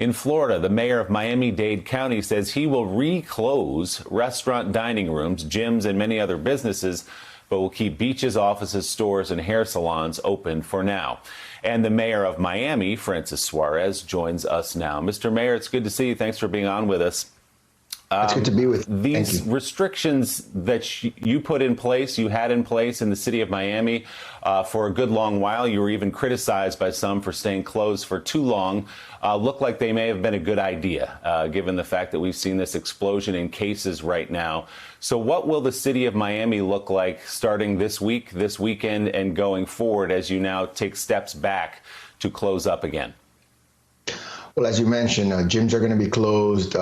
In Florida, the mayor of Miami-Dade County says he will reclose restaurant dining rooms, gyms, and many other businesses, but will keep beaches, offices, stores, and hair salons open for now. And the mayor of Miami, Francis Suarez, joins us now. Mr. Mayor, it's good to see you. Thanks for being on with us. It's good to be with you. These restrictions that you put in place, you had in place in the city of Miami for a good long while. You were even criticized by some for staying closed for too long. Look like they may have been a good idea, given the fact that we've seen this explosion in cases right now. So what will the city of Miami look like starting this week, this weekend, and going forward as you now take steps back to close up again? Well, as you mentioned, gyms are going to be closed.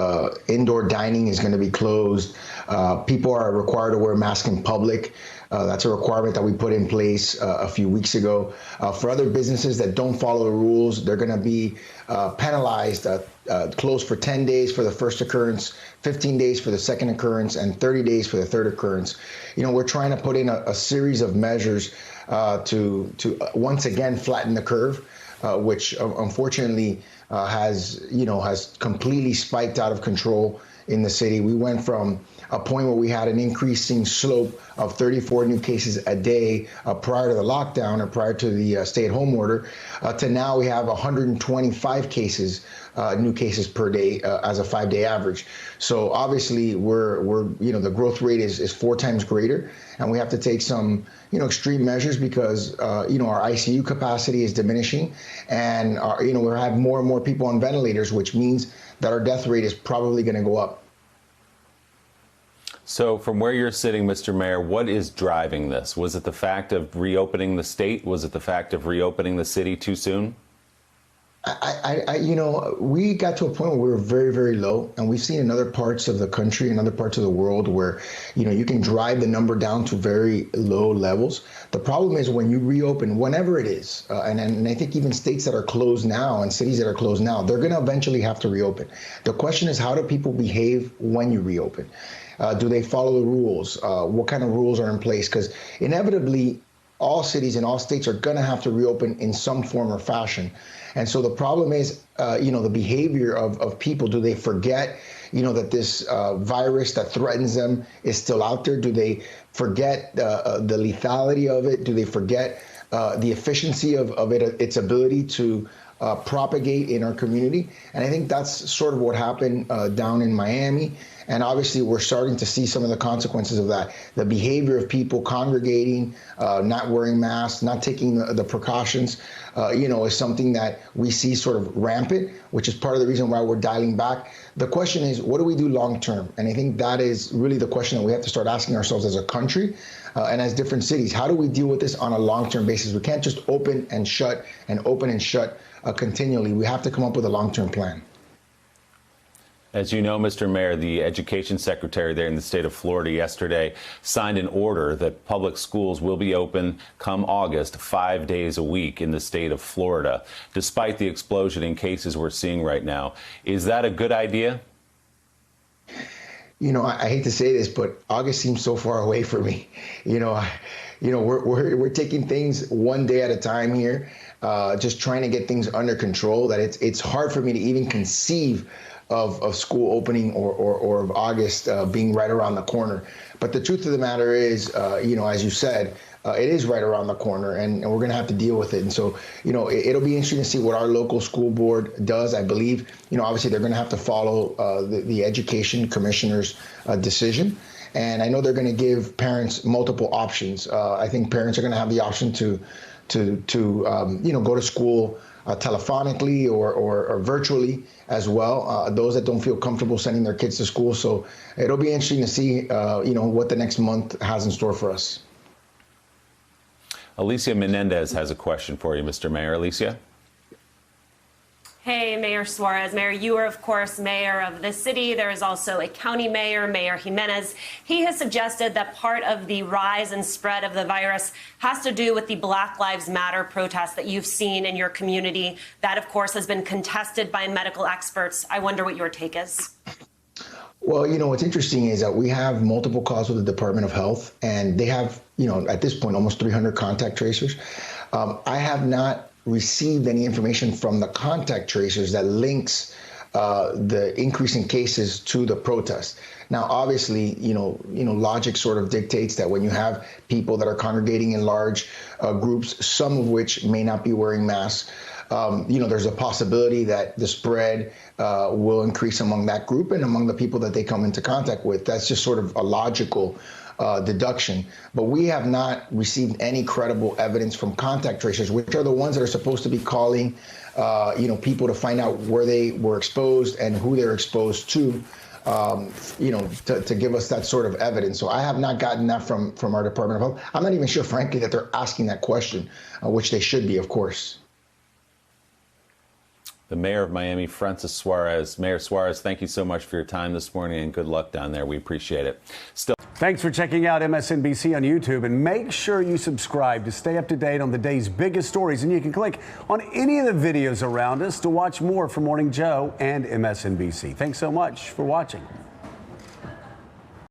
Indoor dining is going to be closed. People are required to wear masks in public. That's a requirement that we put in place a few weeks ago. For other businesses that don't follow the rules, they're going to be penalized, closed for 10 days for the first occurrence, 15 days for the second occurrence, and 30 days for the third occurrence. You know, we're trying to put in a series of measures to once again flatten the curve, which unfortunately has completely spiked out of control in the city. We went from a point where we had an increasing slope of 34 new cases a day prior to the lockdown or prior to the stay-at-home order, to now we have 125 cases, new cases per day as a 5-day average. So obviously we're the growth rate is 4 times greater, and we have to take some extreme measures because our ICU capacity is diminishing, and we have more and more people on ventilators, which means that our death rate is probably going to go up. So from where you're sitting, Mr. Mayor, what is driving this? Was it the fact of reopening the state? Was it the fact of reopening the city too soon? We got to a point where we were very, very low, and we've seen in other parts of the country and other parts of the world where, you can drive the number down to very low levels. The problem is when you reopen, whenever it is, and I think even states that are closed now and cities that are closed now, they're going to eventually have to reopen. The question is, how do people behave when you reopen? Do they follow the rules? What kind of rules are in place? Because inevitably, all cities and all states are going to have to reopen in some form or fashion. And so the problem is, the behavior of people. Do they forget, that this virus that threatens them is still out there? Do they forget the lethality of it? Do they forget the efficiency of it, its ability to propagate in our community? And I think that's sort of what happened down in Miami. And obviously, we're starting to see some of the consequences of that. The behavior of people congregating, not wearing masks, not taking the precautions, is something that we see sort of rampant, which is part of the reason why we're dialing back. The question is, what do we do long term? And I think that is really the question that we have to start asking ourselves as a country and as different cities. How do we deal with this on a long term basis? We can't just open and shut continually. We have to come up with a long term plan. As you know, Mr. Mayor, the education secretary there in the state of Florida yesterday signed an order that public schools will be open come August 5 days a week in the state of Florida, despite the explosion in cases we're seeing right now. Is that a good idea? I hate to say this, but August seems so far away for me. We're taking things one day at a time here, just trying to get things under control. That it's hard for me to even conceive of school opening or of August being right around the corner. But the truth of the matter is, as you said, it is right around the corner, and we're going to have to deal with it. And so, it'll be interesting to see what our local school board does. I believe, obviously they're going to have to follow the education commissioner's decision. And I know they're going to give parents multiple options. I think parents are going to have the option to go to school telephonically or virtually as well, those that don't feel comfortable sending their kids to school. So it'll be interesting to see, what the next month has in store for us. Alicia Menendez has a question for you, Mr. Mayor. Alicia? Hey, Mayor Suarez. Mayor, you are, of course, mayor of the city. There is also a county mayor, Mayor Jimenez. He has suggested that part of the rise and spread of the virus has to do with the Black Lives Matter protests that you've seen in your community. That, of course, has been contested by medical experts. I wonder what your take is. Well, what's interesting is that we have multiple calls with the Department of Health, and they have, at this point, almost 300 contact tracers. I have not received any information from the contact tracers that links the increase in cases to the protest. Now, obviously, logic sort of dictates that when you have people that are congregating in large groups, some of which may not be wearing masks, there's a possibility that the spread will increase among that group and among the people that they come into contact with. That's just sort of a logical deduction. But we have not received any credible evidence from contact tracers, which are the ones that are supposed to be calling, people to find out where they were exposed and who they're exposed to. To give us that sort of evidence. So I have not gotten that from our Department of Health. I'm not even sure, frankly, that they're asking that question, which they should be, of course. The mayor of Miami, Francis Suarez. Mayor Suarez, thank you so much for your time this morning and good luck down there. We appreciate it. Thanks for checking out MSNBC on YouTube, and make sure you subscribe to stay up to date on the day's biggest stories. And you can click on any of the videos around us to watch more from Morning Joe and MSNBC. Thanks so much for watching.